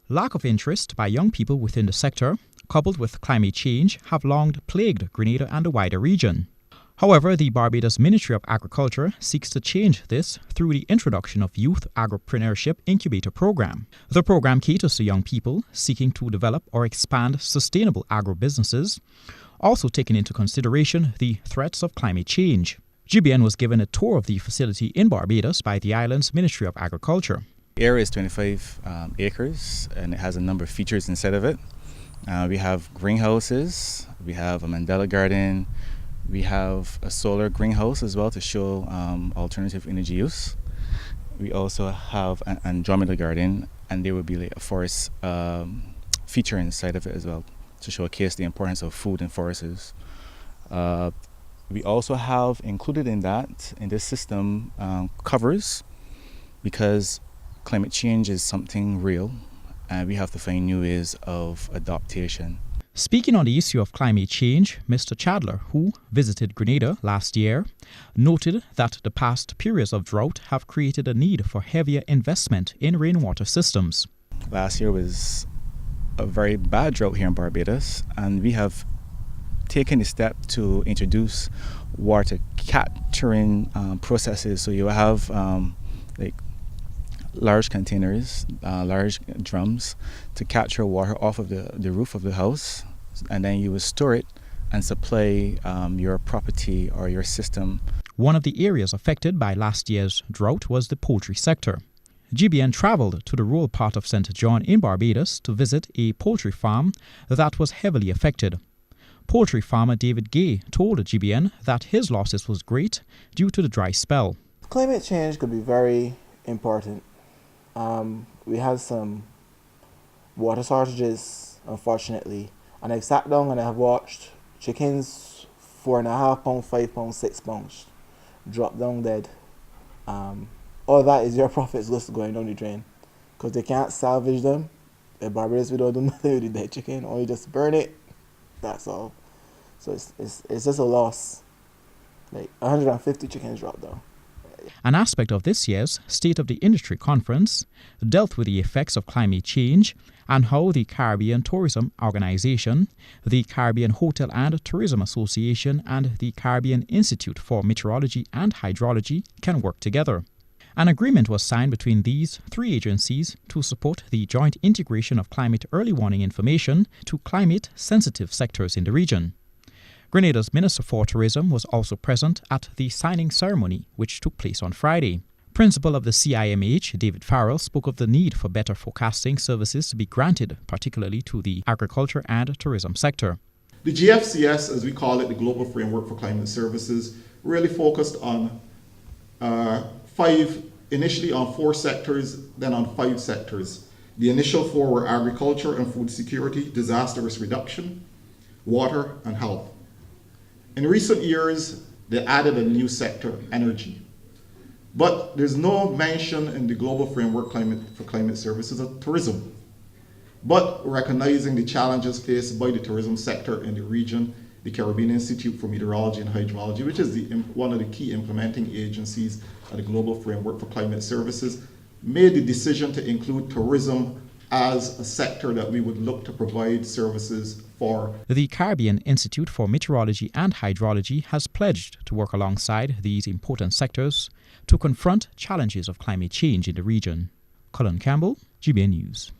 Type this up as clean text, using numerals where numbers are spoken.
Lack of interest by young people within the sector, coupled with climate change, have long plagued Grenada and the wider region. However, the Barbados Ministry of Agriculture seeks to change this through the introduction of Youth Agri-preneurship Incubator program. The program caters to young people seeking to develop or expand sustainable agro-businesses, also taking into consideration the threats of climate change. GBN was given a tour of the facility in Barbados by the island's Ministry of Agriculture. The area is 25 acres and it has a number of features inside of it. We have greenhouses, we have a mandala garden, we have a solar greenhouse as well to show alternative energy use. We also have an Andromeda garden, and there will be like a forest feature inside of it as well to showcase the importance of food and forests. We also have included in this system covers, because climate change is something real and we have to find new ways of adaptation. Speaking on the issue of climate change, Mr. Chandler, who visited Grenada last year, noted that the past periods of drought have created a need for heavier investment in rainwater systems. Last year was a very bad drought here in Barbados, and we have taken the step to introduce water capturing processes. So you have large containers, large drums to capture water off of the roof of the house, and then you will store it and supply your property or your system. One of the areas affected by last year's drought was the poultry sector. GBN travelled to the rural part of St. John in Barbados to visit a poultry farm that was heavily affected. Poultry farmer David Gay told GBN that his losses was great due to the dry spell. Climate change could be very important. We have some water shortages, unfortunately, and I've sat down and I have watched chickens 4.5 pounds, 5 pounds, 6 pounds drop down dead. All that is your profits just going down the drain, because they can't salvage them. In Barbados, we don't do nothing with the dead chicken, or you just burn it. That's all. So it's just a loss. Like 150 chickens dropped down. An aspect of this year's State of the Industry Conference dealt with the effects of climate change and how the Caribbean Tourism Organization, the Caribbean Hotel and Tourism Association, and the Caribbean Institute for Meteorology and Hydrology can work together. An agreement was signed between these three agencies to support the joint integration of climate early warning information to climate-sensitive sectors in the region. Grenada's Minister for Tourism was also present at the signing ceremony, which took place on Friday. Principal of the CIMH, David Farrell, spoke of the need for better forecasting services to be granted, particularly to the agriculture and tourism sector. The GFCS, as we call it, the Global Framework for Climate Services, really focused on initially on 4 sectors, then on 5 sectors. The initial 4 were agriculture and food security, disaster risk reduction, water, and health. In recent years, they added a new sector, energy. But there's no mention in the Global Framework for Climate Services of tourism. But recognizing the challenges faced by the tourism sector in the region, the Caribbean Institute for Meteorology and Hydrology, which is one of the key implementing agencies of the Global Framework for Climate Services, made the decision to include tourism as a sector that we would look to provide services for. The Caribbean Institute for Meteorology and Hydrology has pledged to work alongside these important sectors to confront challenges of climate change in the region. Colin Campbell, GBN News.